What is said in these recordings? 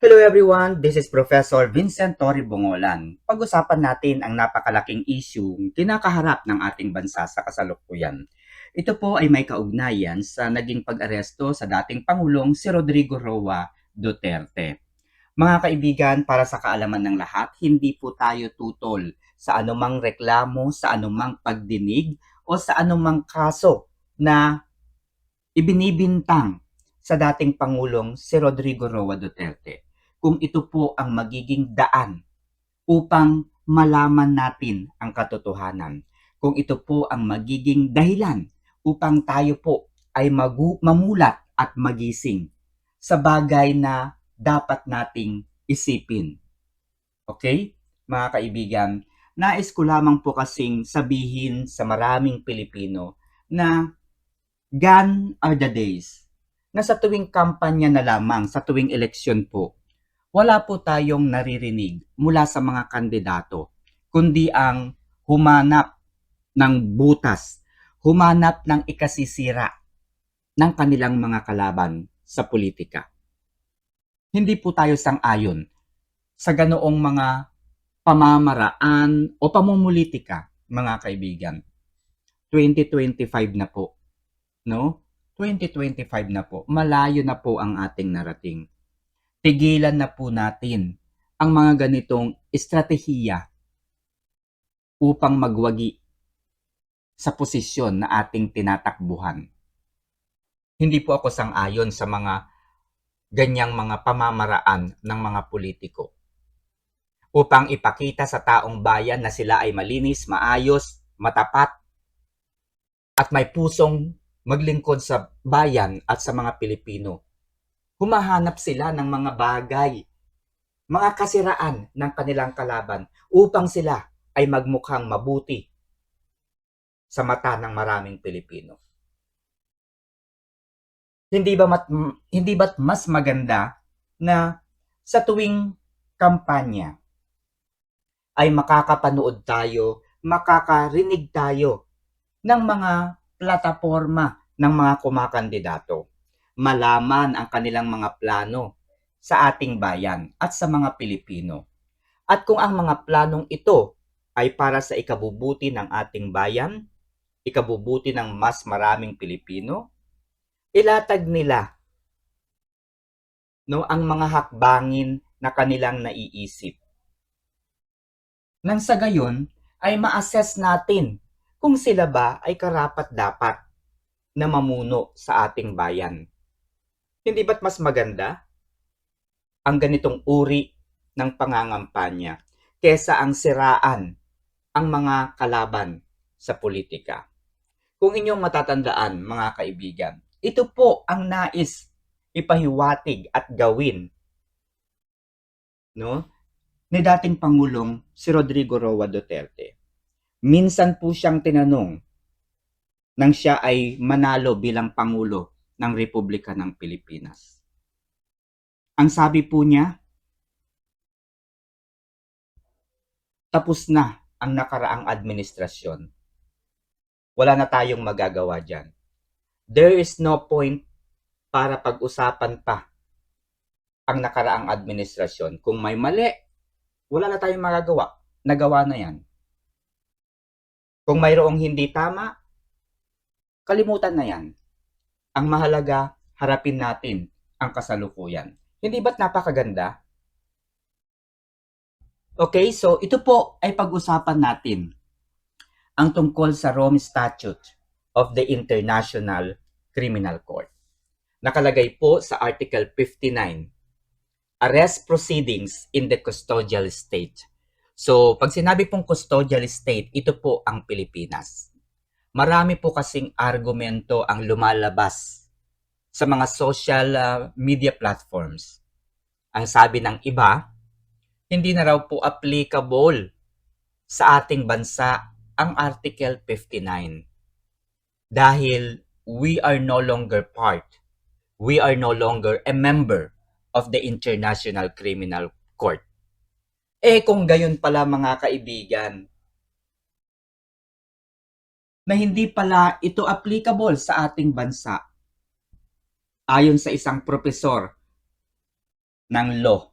Hello everyone, this is Professor Vincent Torre Bongolan. Pag-usapan natin ang napakalaking issue kinakaharap ng ating bansa sa kasalukuyan. Ito po ay may kaugnayan sa naging pag-aresto sa dating Pangulong si Rodrigo Roa Duterte. Mga kaibigan, para sa kaalaman ng lahat, hindi po tayo tutol sa anumang reklamo, sa anumang pagdinig o sa anumang kaso na ibinibintang sa dating Pangulong si Rodrigo Roa Duterte. Kung ito po ang magiging daan upang malaman natin ang katotohanan. Kung ito po ang magiging dahilan upang tayo po ay mamulat at magising sa bagay na dapat nating isipin. Okay? Mga kaibigan, nais ko lamang po kasing sabihin sa maraming Pilipino na gone are the days na sa tuwing kampanya na lamang, sa tuwing eleksyon po, wala po tayong naririnig mula sa mga kandidato, kundi ang humanap ng butas, humanap ng ikasisira ng kanilang mga kalaban sa politika. Hindi po tayo sang-ayon sa ganoong mga pamamaraan o pamumulitika, mga kaibigan. 2025 na po, no? 2025 na po, malayo na po ang ating narating. Tigilan na po natin ang mga ganitong estratehiya upang magwagi sa posisyon na ating tinatakbuhan. Hindi po ako sang-ayon sa mga ganyang mga pamamaraan ng mga politiko upang ipakita sa taong bayan na sila ay malinis, maayos, matapat at may pusong maglingkod sa bayan at sa mga Pilipino. Humahanap sila ng mga bagay, mga kasiraan ng kanilang kalaban upang sila ay magmukhang mabuti sa mata ng maraming Pilipino. Hindi ba't mas maganda na sa tuwing kampanya ay makakapanood tayo, makakarinig tayo ng mga plataporma ng mga kumakandidato. Malaman ang kanilang mga plano sa ating bayan at sa mga Pilipino. At kung ang mga planong ito ay para sa ikabubuti ng ating bayan, ikabubuti ng mas maraming Pilipino, ilatag nila ang mga hakbangin na kanilang naiisip. Nang sa gayon ay ma-assess natin kung sila ba ay karapat-dapat na mamuno sa ating bayan. Hindi ba't mas maganda ang ganitong uri ng pangangampanya kesa ang siraan ang mga kalaban sa politika? Kung inyong matatandaan, mga kaibigan, ito po ang nais ipahiwatig at gawin, no, ni dating Pangulong si Rodrigo Roa Duterte. Minsan po siyang tinanong nang siya ay manalo bilang Pangulo ng Republika ng Pilipinas. Ang sabi po niya, tapos na ang nakaraang administrasyon. Wala na tayong magagawa dyan. There is no point para pag-usapan pa ang nakaraang administrasyon. Kung may mali, wala na tayong magagawa. Nagawa na yan. Kung mayroong hindi tama, kalimutan na yan. Ang mahalaga, harapin natin ang kasalukuyan. Hindi ba't napakaganda? Okay, so ito po ay pag-usapan natin ang tungkol sa Rome Statute of the International Criminal Court. Nakalagay po sa Article 59, Arrest Proceedings in the Custodial State. So, pag sinabi pong custodial state, ito po ang Pilipinas. Marami po kasing argumento ang lumalabas sa mga social media platforms. Ang sabi ng iba, hindi na raw po applicable sa ating bansa ang Article 59 dahil we are no longer a member of the International Criminal Court. Kung gayon pala mga kaibigan, na hindi pala ito applicable sa ating bansa, ayon sa isang profesor ng law.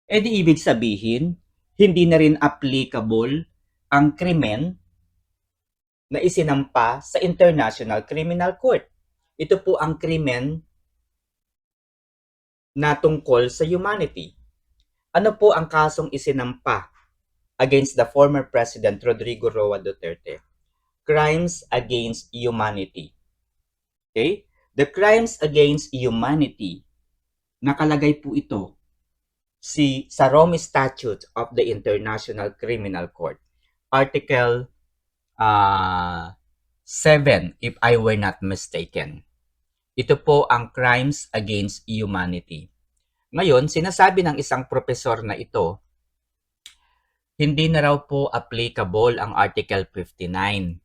E di ibig sabihin, hindi na rin applicable ang krimen na isinampa sa International Criminal Court. Ito po ang krimen na tungkol sa humanity. Ano po ang kasong isinampa against the former President Rodrigo Roa Duterte? Crimes against humanity. Okay? The crimes against humanity, nakalagay po ito sa Rome Statute of the International Criminal Court. Article 7, if I were not mistaken. Ito po ang crimes against humanity. Ngayon, sinasabi ng isang profesor na ito, hindi na raw po applicable ang Article 59.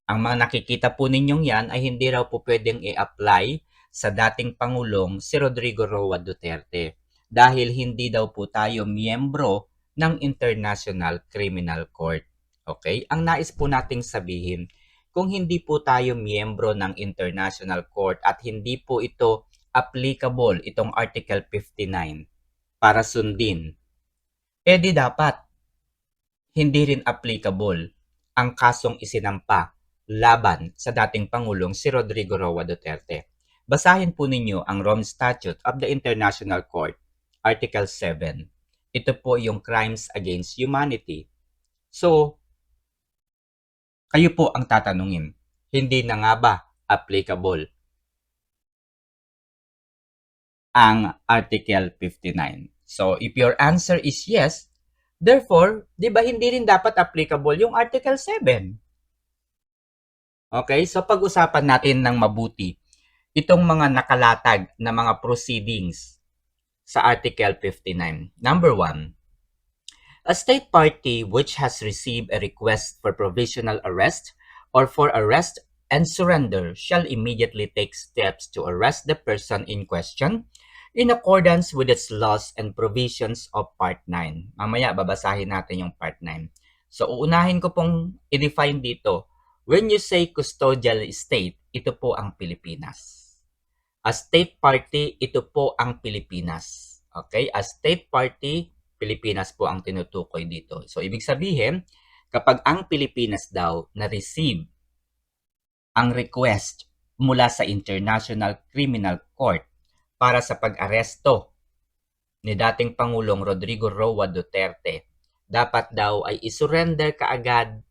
Ang mga nakikita po ninyong yan ay hindi raw po pwedeng i-apply sa dating Pangulong si Rodrigo Roa Duterte dahil hindi daw po tayo miyembro ng International Criminal Court. Okay? Ang nais po nating sabihin, kung hindi po tayo miyembro ng International Court at hindi po ito applicable, itong Article 59, para sundin, edi dapat hindi rin applicable ang kasong isinampa laban sa dating Pangulong si Rodrigo Roa Duterte. Basahin po ninyo ang Rome Statute of the International Court, Article 7. Ito po yung crimes against humanity. So, kayo po ang tatanungin, hindi na nga ba applicable ang Article 59? So, if your answer is yes, therefore, di ba hindi rin dapat applicable yung Article 7? Okay, so pag-usapan natin ng mabuti itong mga nakalatag na mga proceedings sa Article 59. Number 1, a state party which has received a request for provisional arrest or for arrest and surrender shall immediately take steps to arrest the person in question in accordance with its laws and provisions of Part 9. Mamaya babasahin natin yung Part 9. So uunahin ko pong i-define dito. When you say custodial state, ito po ang Pilipinas. A state party, ito po ang Pilipinas. Okay? A state party, Pilipinas po ang tinutukoy dito. So, ibig sabihin, kapag ang Pilipinas daw na-receive ang request mula sa International Criminal Court para sa pag-aresto ni dating Pangulong Rodrigo Roa Duterte, dapat daw ay isurrender kaagad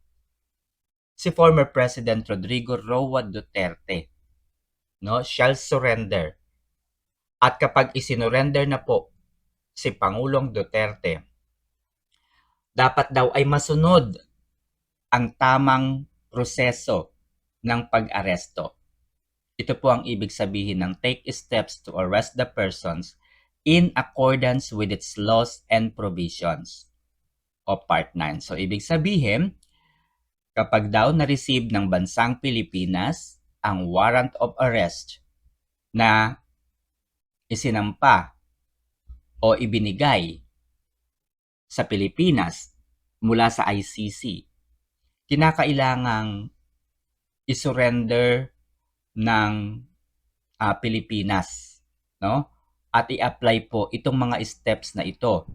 si former President Rodrigo Roa Duterte, no, shall surrender. At kapag isinurrender na po si Pangulong Duterte, dapat daw ay masunod ang tamang proseso ng pag-aresto. Ito po ang ibig sabihin ng take steps to arrest the persons in accordance with its laws and provisions of Part 9. So, ibig sabihin, kapag daw na-receive ng bansang Pilipinas ang warrant of arrest na isinampa o ibinigay sa Pilipinas mula sa ICC, kinakailangang isurrender ng Pilipinas, no? At i-apply po itong mga steps na ito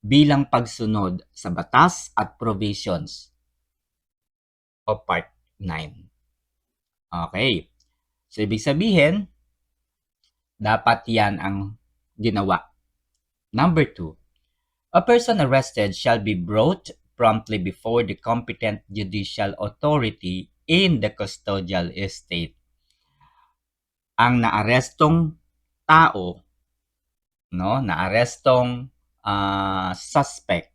bilang pagsunod sa batas at provisions of Part 9. Okay. So, ibig sabihin, dapat yan ang ginawa. Number 2, a person arrested shall be brought promptly before the competent judicial authority in the custodial estate. Ang naarestong tao, no, naarestong suspect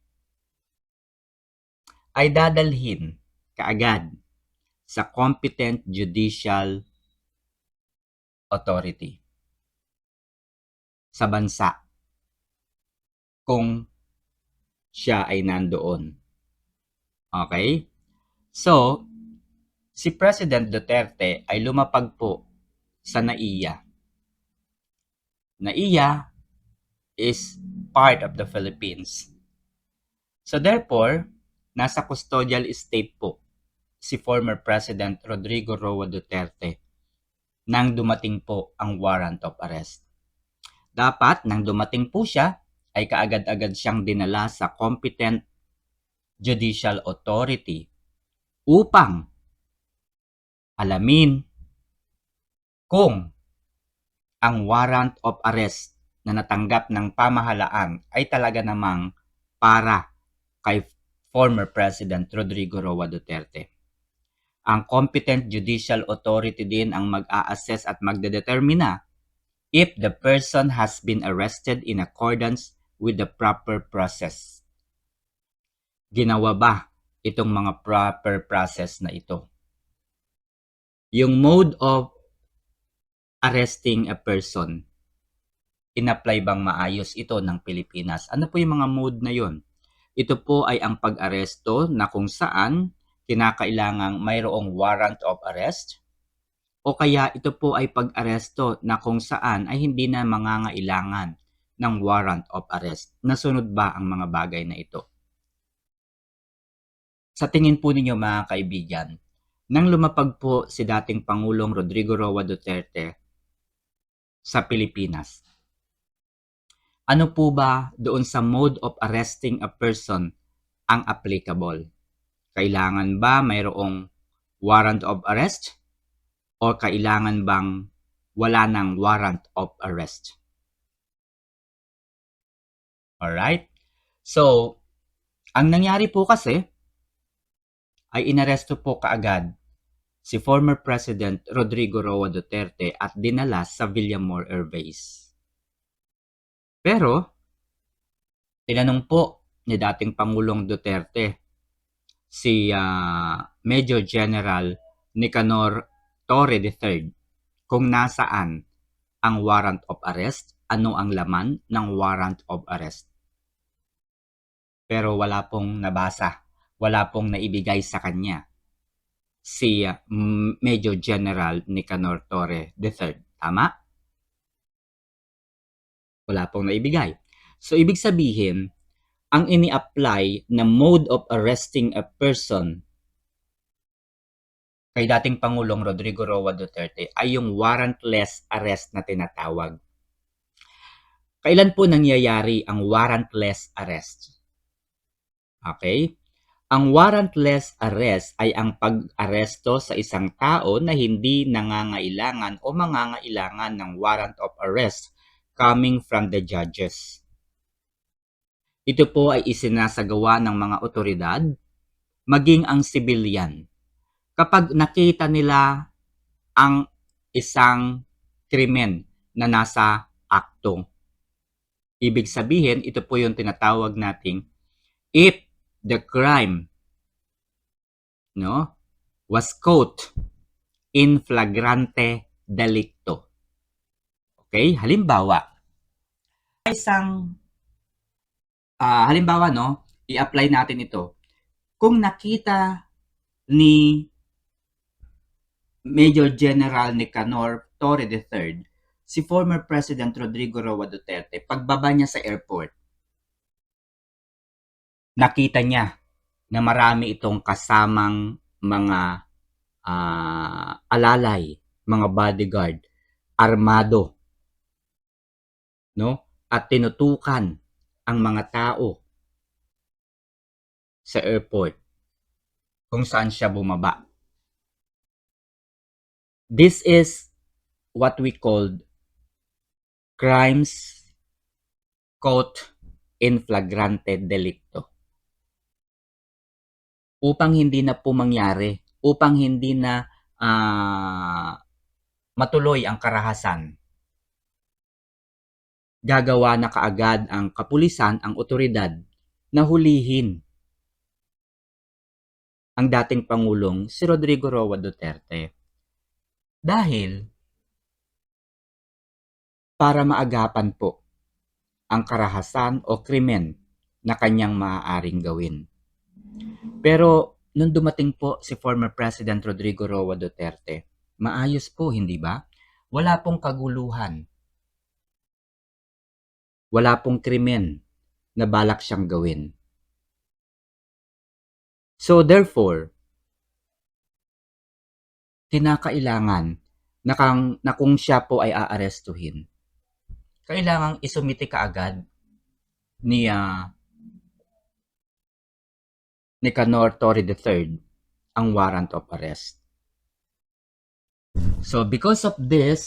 ay dadalhin kaagad sa competent judicial authority sa bansa kung siya ay nandoon. Okay? So, si President Duterte ay lumapag po sa NAIA. NAIA is part of the Philippines. So therefore, nasa custodial state po si former President Rodrigo Roa Duterte nang dumating po ang warrant of arrest. Dapat nang dumating po siya, ay kaagad-agad siyang dinala sa competent judicial authority upang alamin kung ang warrant of arrest na natanggap ng pamahalaan ay talaga namang para kay former President Rodrigo Roa Duterte. Ang competent judicial authority din ang mag-a-assess at magdedetermina if the person has been arrested in accordance with the proper process. Ginawa ba itong mga proper process na ito? Yung mode of arresting a person, in-apply bang maayos ito ng Pilipinas? Ano po yung mga mode na yon? Ito po ay ang pag-aresto na kung saan kinakailangang mayroong warrant of arrest, o kaya ito po ay pag-aresto na kung saan ay hindi na mangangailangan ng warrant of arrest. Nasunod ba ang mga bagay na ito? Sa tingin po ninyo mga kaibigan, nang lumapag po si dating Pangulong Rodrigo Roa Duterte sa Pilipinas, ano po ba doon sa mode of arresting a person ang applicable? Kailangan ba mayroong warrant of arrest o kailangan bang wala ng warrant of arrest? Alright? So, ang nangyari po kasi ay inaresto po kaagad si former President Rodrigo Roa Duterte at dinala sa Villamor Air Base. Pero, tinanong po ni dating Pangulong Duterte si Major General Nicanor Torre III kung nasaan ang warrant of arrest, ano ang laman ng warrant of arrest. Pero wala pong nabasa, wala pong naibigay sa kanya si Major General Nicanor Torre III. Tama? Wala pong naibigay. So, ibig sabihin, ang ini-apply na mode of arresting a person kay dating Pangulong Rodrigo Roa Duterte ay yung warrantless arrest na tinatawag. Kailan po nangyayari ang warrantless arrest? Okay? Ang warrantless arrest ay ang pag-aresto sa isang tao na hindi nangangailangan o mangangailangan ng warrant of arrest coming from the judges. Ito po ay isinasagawa ng mga otoridad, maging ang civilian, kapag nakita nila ang isang krimen na nasa akto. Ibig sabihin, ito po yung tinatawag nating if the crime was caught in flagrante delicto. Okay? Halimbawa, i-apply natin ito. Kung nakita ni Major General Nicanor Torre III si former President Rodrigo Roa Duterte, pagbaba niya sa airport, nakita niya na marami itong kasamang mga alalay, mga bodyguard, armado, at tinutukan ang mga tao sa airport kung saan siya bumaba. This is what we called crimes caught in flagrante delicto. Upang hindi na po mangyari, upang hindi na matuloy ang karahasan, gagawa na kaagad ang kapulisan, ang otoridad, na hulihin ang dating Pangulong si Rodrigo Roa Duterte. Dahil para maagapan po ang karahasan o krimen na kanyang maaaring gawin. Pero nung dumating po si former President Rodrigo Roa Duterte, maayos po, hindi ba? Wala pong kaguluhan. Wala pong krimen na balak siyang gawin. So therefore, kinakailangan na kung siya po ay aarestuhin, kailangang isumite kaagad ni Nicanor Torre III ang warrant of arrest. So because of this,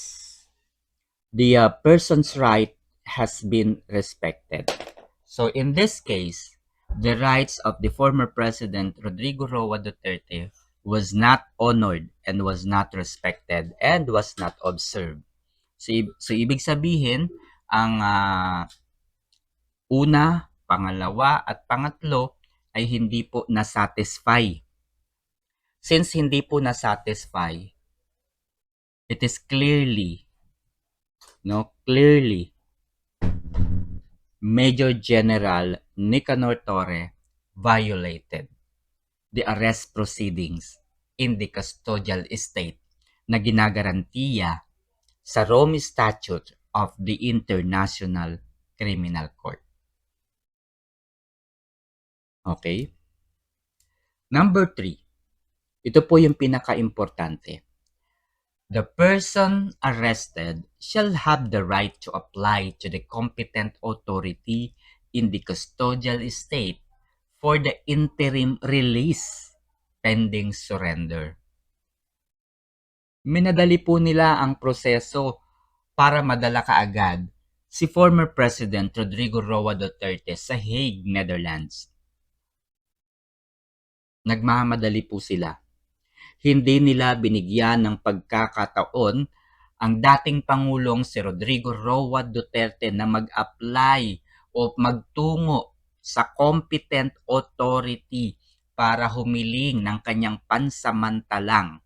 the person's right has been respected. So in this case, the rights of the former President Rodrigo Roa Duterte was not honored and was not respected and was not observed. So ibig sabihin, ang una, pangalawa at pangatlo ay hindi po na-satisfy. Since hindi po na-satisfy, it is clearly Major General Nicanor Torre violated the arrest proceedings in the custodial estate na ginagarantiya sa Rome Statute of the International Criminal Court. Okay? Number 3. Ito po yung pinaka-importante. The person arrested shall have the right to apply to the competent authority in the custodial estate for the interim release pending surrender. Minadali po nila ang proseso para madala kaagad si former President Rodrigo Roa Duterte sa Hague, Netherlands. Nagmamadali po sila. Hindi nila binigyan ng pagkakataon ang dating Pangulong si Rodrigo Roa Duterte na mag-apply o magtungo sa competent authority para humiling ng kanyang pansamantalang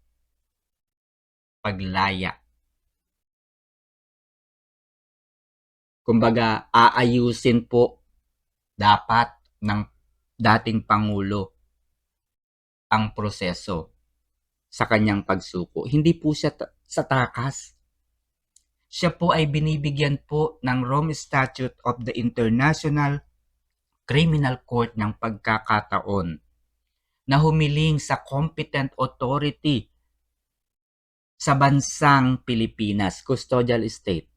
paglaya. Kumbaga, aayusin po dapat ng dating Pangulo ang proseso sa kanyang pagsuko. Hindi po siya sa takas. Siya po ay binibigyan po ng Rome Statute of the International Criminal Court ng pagkakataon na humiling sa competent authority sa bansang Pilipinas, custodial estate.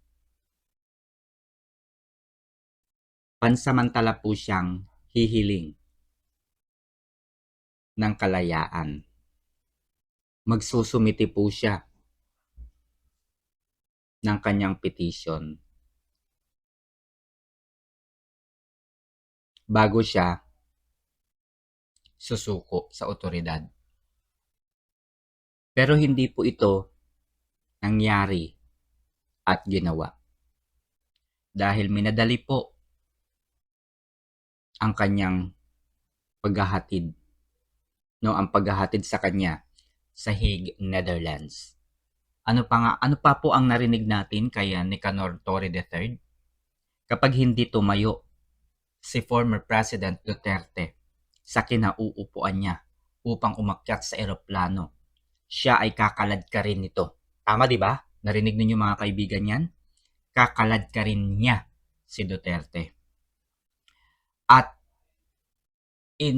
Pansamantala po siyang hihiling ng kalayaan. Magsusumite po siya ng kanyang petition bago siya susuko sa otoridad. Pero hindi po ito nangyari at ginawa. Dahil minadali po ang kanyang paghahatid, ang paghahatid sa kanya sa Hague, Netherlands. Ano pa po ang narinig natin kay Nicanor Torre III? Kapag hindi tumayo si former President Duterte sa kinauupuan niya upang umakyat sa eroplano, siya ay kakalad ka rin nito. Tama, di ba? Narinig ninyo mga kaibigan yan? Kakalad ka rin niya si Duterte. At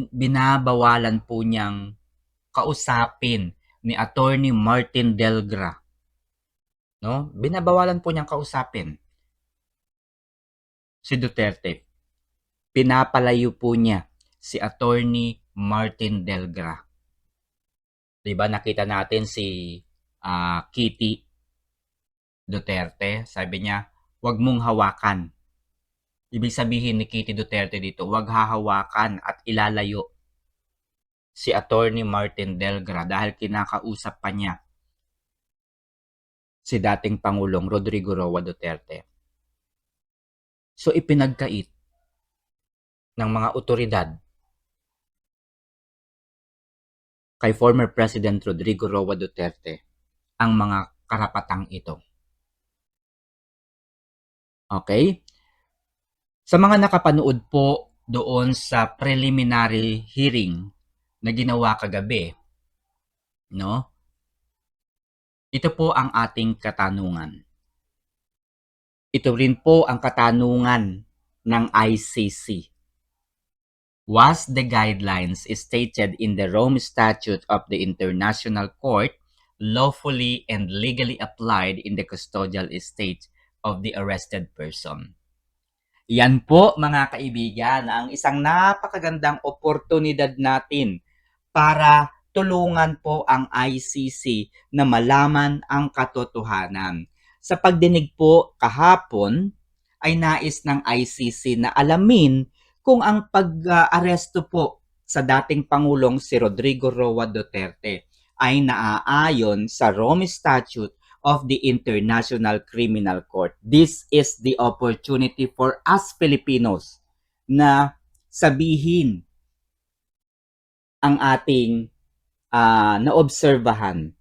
binabawalan po niyang kausapin ni Attorney Martin Delgra. No? Binabawalan po niyang kausapin si Duterte. Pinapalayo po niya si Attorney Martin Delgra. Diba nakita natin si Kitty Duterte, sabi niya, "Huwag mong hawakan." Ibig sabihin ni Kitty Duterte dito, huwag hahawakan at ilalayo si Attorney Martin Delgra dahil kinakausap pa niya si dating Pangulong Rodrigo Roa Duterte. So ipinagkait ng mga otoridad kay former President Rodrigo Roa Duterte ang mga karapatang ito. Okay? Sa mga nakapanood po doon sa preliminary hearing na ginawa kagabi, no? Ito po ang ating katanungan. Ito rin po ang katanungan ng ICC. Was the guidelines stated in the Rome Statute of the International Court lawfully and legally applied in the custodial estate of the arrested person. Yan po mga kaibigan ang isang napakagandang oportunidad natin para tulungan po ang ICC na malaman ang katotohanan. Sa pagdinig po kahapon ay nais ng ICC na alamin kung ang pag-aresto po sa dating Pangulong si Rodrigo Roa Duterte ay naaayon sa Rome Statute of the International Criminal Court. This is the opportunity for us Filipinos na sabihin ang ating naobserbahan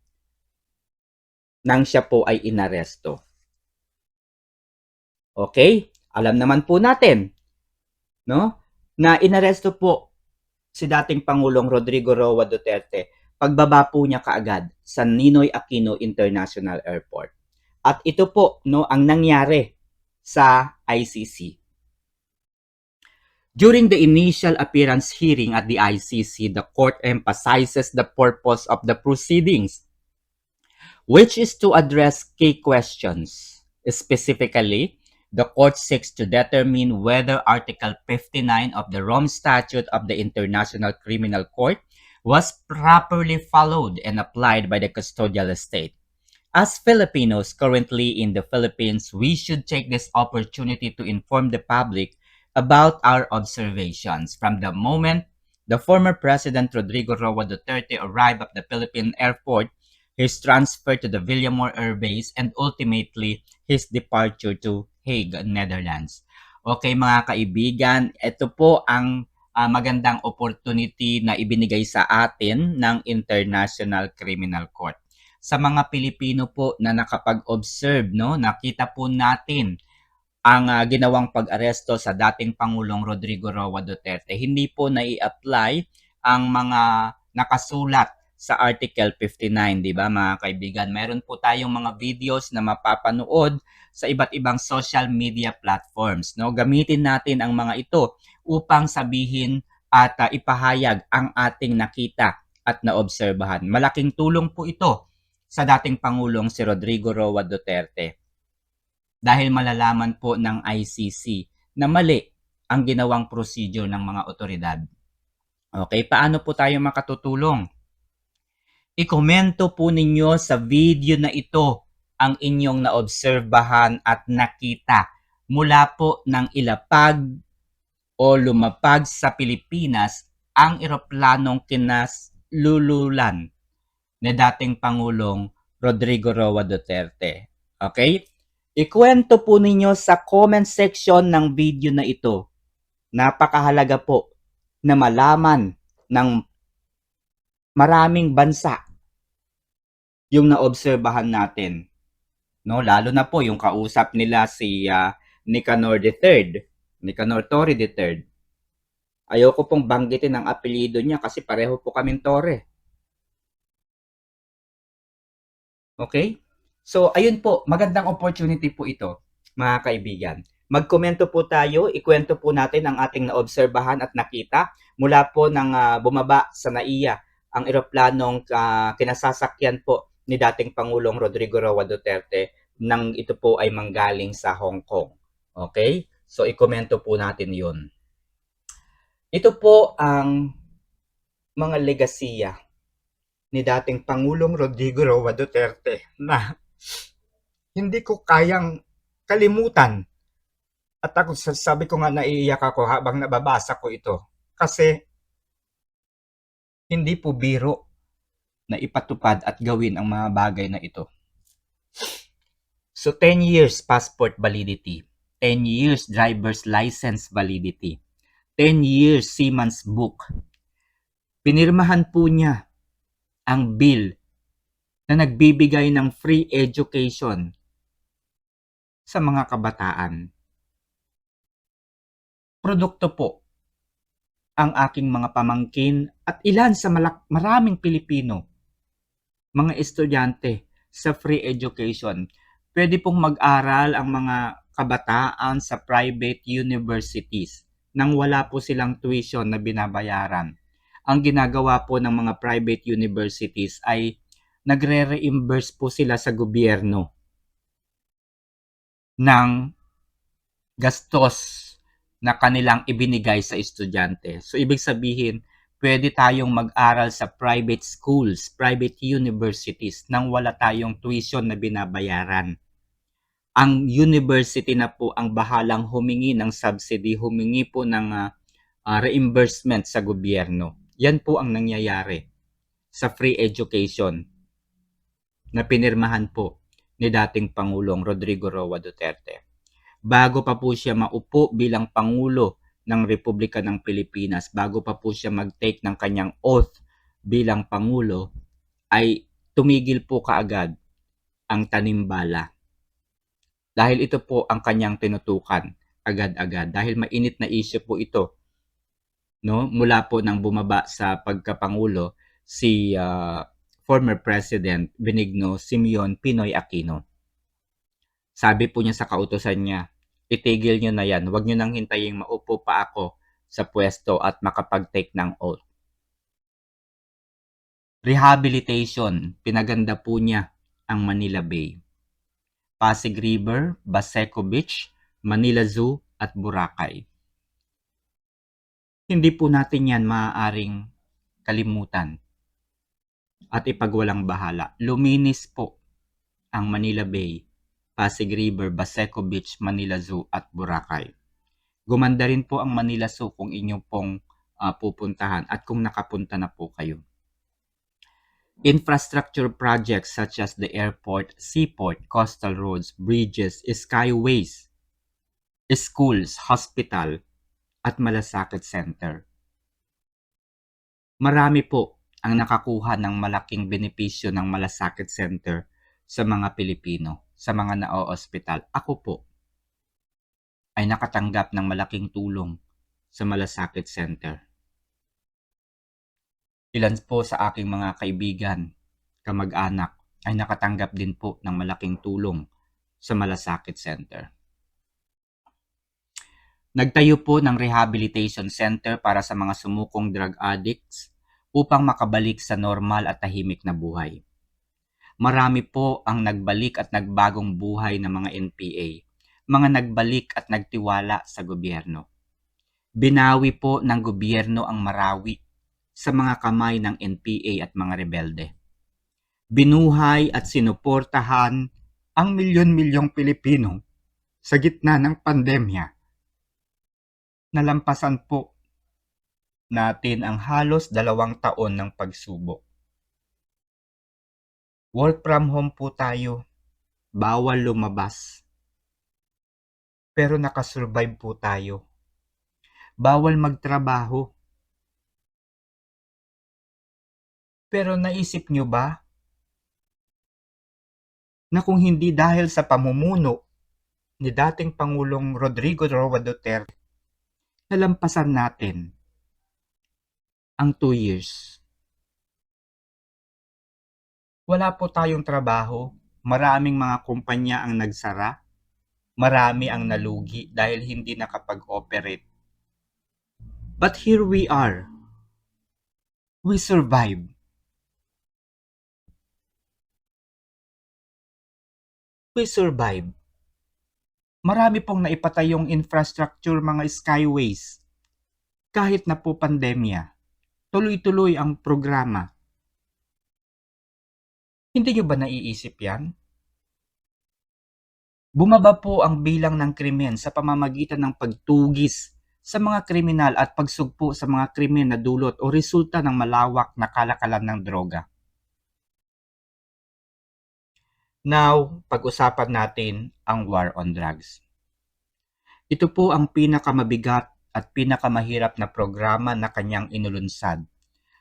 nang siya po ay inaresto. Okay? Alam naman po natin, no? Na inaresto po si dating Pangulong Rodrigo Roa Duterte pagbaba po niya kaagad sa Ninoy Aquino International Airport. At ito po no ang nangyari sa ICC. During the initial appearance hearing at the ICC, the court emphasizes the purpose of the proceedings, which is to address key questions. Specifically, the court seeks to determine whether Article 59 of the Rome Statute of the International Criminal Court was properly followed and applied by the custodial estate. As Filipinos currently in the Philippines, we should take this opportunity to inform the public about our observations from the moment the former President Rodrigo Roa Duterte arrived at the Philippine airport, his transfer to the Villamor Air Base, and ultimately his departure to Hague, Netherlands. Okay mga kaibigan, ito po ang magandang opportunity na ibinigay sa atin ng International Criminal Court. Sa mga Pilipino po na nakapag-observe, no, nakita po natin ang ginawang pag-aresto sa dating Pangulong Rodrigo Roa Duterte. Hindi po nai-apply ang mga nakasulat sa Article 59, di ba mga kaibigan? Meron po tayong mga videos na mapapanood sa iba't ibang social media platforms. No? Gamitin natin ang mga ito upang sabihin at ipahayag ang ating nakita at naobserbahan. Malaking tulong po ito sa dating Pangulong si Rodrigo Roa Duterte dahil malalaman po ng ICC na mali ang ginawang procedure ng mga otoridad. Okay, paano po tayo makatutulong? I-komento po ninyo sa video na ito ang inyong naobserbahan at nakita mula po ng ilapag o lumapag sa Pilipinas ang eroplanong kinaslululan ni dating Pangulong Rodrigo Roa Duterte. Okay? Ikwento po ninyo sa comment section ng video na ito. Napakahalaga po na malaman ng maraming bansa yung naobserbahan natin. No, lalo na po yung kausap nila si Nicanor III, Nicanor Torre III. Ayoko pong banggitin ang apelyido niya kasi pareho po kaming Torre. Okay? So, ayun po, magandang opportunity po ito, mga kaibigan. Magkomento po tayo, ikwento po natin ang ating naobserbahan at nakita mula po ng bumaba sa NAIA, ang eroplanong kinasasakyan po ni dating Pangulong Rodrigo Roa Duterte nang ito po ay manggaling sa Hong Kong. Okay? So, ikomento po natin yun. Ito po ang mga legasiya ni dating Pangulong Rodrigo Roa Duterte na hindi ko kayang kalimutan. At ako sabi ko nga naiiyak ako habang nababasa ko ito. Kasi hindi po biro na ipatupad at gawin ang mga bagay na ito. So 10 years passport validity, 10 years driver's license validity, 10 years seaman's book. Pinirmahan po niya ang bill na nagbibigay ng free education sa mga kabataan. Produkto po ang aking mga pamangkin at ilan sa maraming Pilipino, mga estudyante sa free education. Pwede pong mag-aral ang mga kabataan sa private universities nang wala po silang tuition na binabayaran. Ang ginagawa po ng mga private universities ay nagre-reimburse po sila sa gobyerno ng gastos na kanilang ibinigay sa estudyante. So, ibig sabihin, pwede tayong mag-aral sa private schools, private universities nang wala tayong tuition na binabayaran. Ang university na po ang bahalang humingi ng subsidy, humingi po ng reimbursement sa gobyerno. Yan po ang nangyayari sa free education na pinirmahan po ni dating Pangulong Rodrigo Roa Duterte. Bago pa po siya maupo bilang Pangulo ng Republika ng Pilipinas, bago pa po siya mag-take ng kanyang oath bilang Pangulo, ay tumigil po kaagad ang tanimbala. Dahil ito po ang kanyang tinutukan agad-agad. Dahil mainit na issue po ito, no? Mula po nang bumaba sa pagkapangulo si former President Benigno Simeon Pinoy Aquino. Sabi po niya sa kautusan niya, itigil niyo na yan, huwag niyo nang hintayin maupo pa ako sa pwesto at makapag-take ng oath. Rehabilitation, pinaganda po niya ang Manila Bay. Pasig River, Baseco Beach, Manila Zoo at Boracay. Hindi po natin yan maaaring kalimutan at ipagwalang bahala. Luminis po ang Manila Bay, Pasig River, Baseco Beach, Manila Zoo at Boracay. Gumanda rin po ang Manila Zoo kung inyo pong pupuntahan at kung nakapunta na po kayo. Infrastructure projects such as the airport, seaport, coastal roads, bridges, skyways, schools, hospital, at malasakit center. Marami po ang nakakuha ng malaking benepisyo ng malasakit center sa mga Pilipino, sa mga na-ospital. Ako po ay nakatanggap ng malaking tulong sa malasakit center. Ilan po sa aking mga kaibigan, kamag-anak, ay nakatanggap din po ng malaking tulong sa malasakit center. Nagtayo po ng rehabilitation center para sa mga sumukong drug addicts upang makabalik sa normal at tahimik na buhay. Marami po ang nagbalik at nagbagong buhay ng mga NPA, mga nagbalik at nagtiwala sa gobyerno. Binawi po ng gobyerno ang Marawi sa mga kamay ng NPA at mga rebelde. Binuhay at sinuportahan ang milyon-milyong Pilipino sa gitna ng pandemya. Nalampasan po natin ang halos 2 taon ng pagsubok. Work from home po tayo, bawal lumabas. Pero nakasurvive po tayo. Bawal magtrabaho. Pero naisip nyo ba na kung hindi dahil sa pamumuno ni dating Pangulong Rodrigo Roa Duterte, nalampasan natin ang 2 years. Wala po tayong trabaho, maraming mga kumpanya ang nagsara, marami ang nalugi dahil hindi nakapag-operate. But here we are. We survived. We survived. Marami pong naipatayong infrastructure, mga skyways. Kahit na po pandemya, tuloy-tuloy ang programa. Hindi nyo ba naiisip yan? Bumaba po ang bilang ng krimen sa pamamagitan ng pagtugis sa mga kriminal at pagsugpo sa mga krimen na dulot o resulta ng malawak na kalakalan ng droga. Now, pag-usapan natin ang war on drugs. Ito po ang pinakamabigat at pinakamahirap na programa na kanyang inulunsad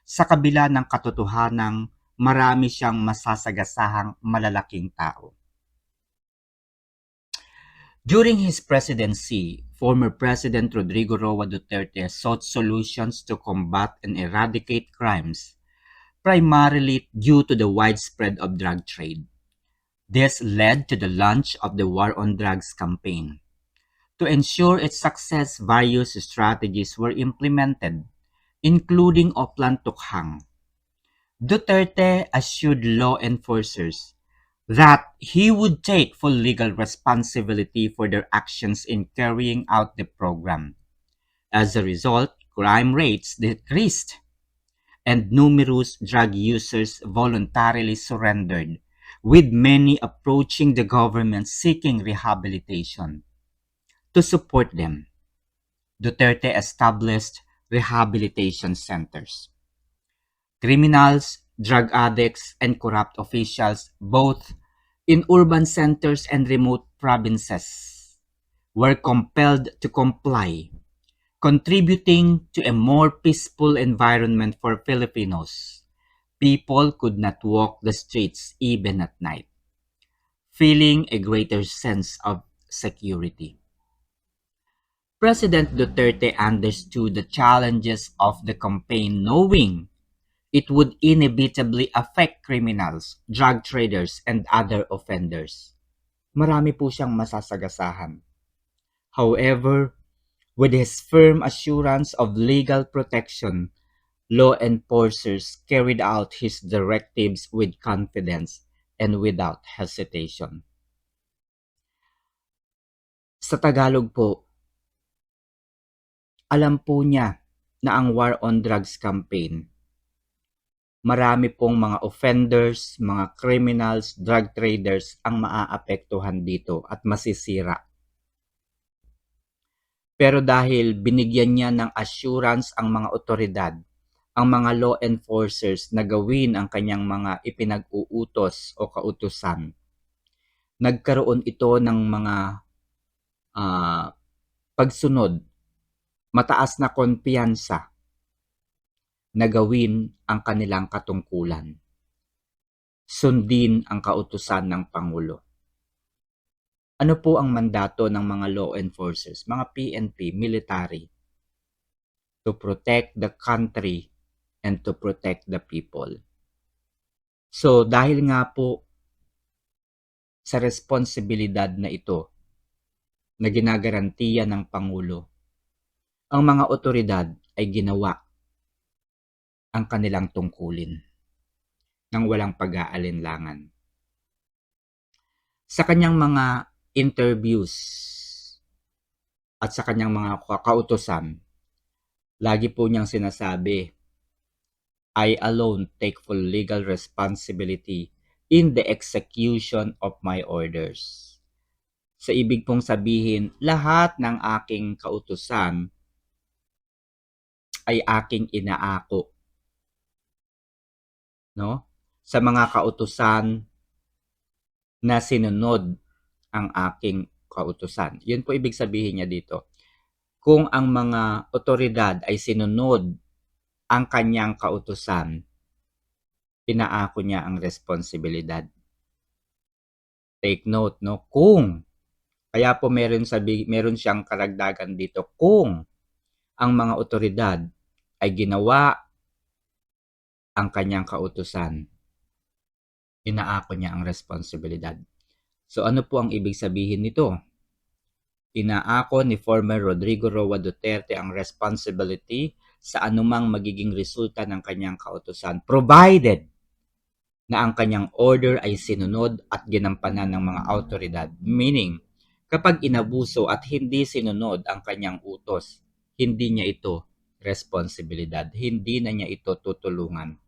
sa kabila ng katotohanang marami siyang masasagasahang malalaking tao. During his presidency, former President Rodrigo Roa Duterte sought solutions to combat and eradicate crimes, primarily due to the widespread of drug trade. This led to the launch of the War on Drugs campaign. To ensure its success, various strategies were implemented, including Oplan Tukhang. Duterte assured law enforcers that he would take full legal responsibility for their actions in carrying out the program. As a result, crime rates decreased and numerous drug users voluntarily surrendered, with many approaching the government seeking rehabilitation. To support them, Duterte established rehabilitation centers. Criminals, drug addicts, and corrupt officials, both in urban centers and remote provinces, were compelled to comply, contributing to a more peaceful environment for Filipinos. People could not walk the streets even at night, feeling a greater sense of security. President Duterte understood the challenges of the campaign, knowing it would inevitably affect criminals, drug traders, and other offenders. Marami po siyang masasagasahan. However, with his firm assurance of legal protection, law enforcers carried out his directives with confidence and without hesitation. Sa Tagalog po, alam po niya na ang War on Drugs campaign, marami pong mga offenders, mga criminals, drug traders ang maaapektuhan dito at masisira. Pero dahil binigyan niya ng assurance ang mga otoridad, ang mga law enforcers na gawin ang kanyang mga ipinag-uutos o kautusan, nagkaroon ito ng mga pagsunod, mataas na kumpiyansa na gawin ang kanilang katungkulan. Sundin ang kautusan ng Pangulo. Ano po ang mandato ng mga law enforcers, mga PNP, military? To protect the country and to protect the people. So dahil nga po sa responsibilidad na ito na ginagarantiya ng Pangulo, ang mga otoridad ay ginawa ang kanilang tungkulin nang walang pag-aalinlangan. Sa kanyang mga interviews at sa kanyang mga kautusan, lagi po niyang sinasabi, I alone take full legal responsibility in the execution of my orders. Sa ibig pong sabihin, lahat ng aking kautusan ay aking inaako. No? Sa mga kautusan na sinunod ang aking kautusan. Yun po ibig sabihin niya dito. Kung ang mga otoridad ay sinunod ang kanyang kautusan, inaako niya ang responsibilidad. Take note, no? Kung, kaya po meron siyang karagdagan dito, kung ang mga otoridad ay ginawa ang kanyang kautusan, inaako niya ang responsibilidad. So ano po ang ibig sabihin nito? Inaako ni former Rodrigo Roa Duterte ang responsibility sa anumang magiging resulta ng kanyang kautusan, provided na ang kanyang order ay sinunod at ginampanan ng mga autoridad. Meaning, kapag inabuso at hindi sinunod ang kanyang utos, hindi niya ito responsibilidad. Hindi na niya ito tutulungan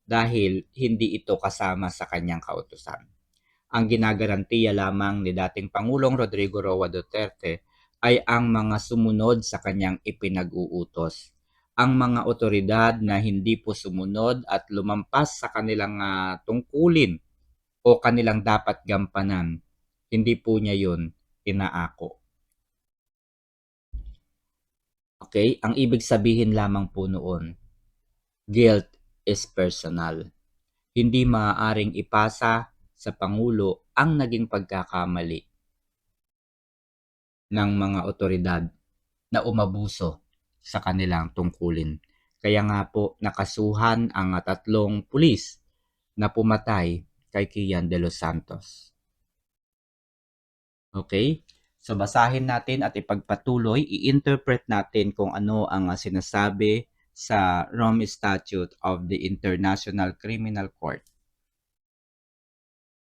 dahil hindi ito kasama sa kanyang kautusan. Ang ginagarantiya lamang ni dating Pangulong Rodrigo Roa Duterte ay ang mga sumunod sa kanyang ipinag-uutos. Ang mga otoridad na hindi po sumunod at lumampas sa kanilang tungkulin o kanilang dapat gampanan, hindi po niya yun inaako. Okay? Ang ibig sabihin lamang po noon, guilt is personal. Hindi maaaring ipasa sa Pangulo ang naging pagkakamali ng mga otoridad na umabuso sa kanilang tungkulin. Kaya nga po nakasuhan ang 3 pulis na pumatay kay Kian de los Santos. Okay? So basahin natin at ipagpatuloy, i-interpret natin kung ano ang sinasabi sa Rome Statute of the International Criminal Court.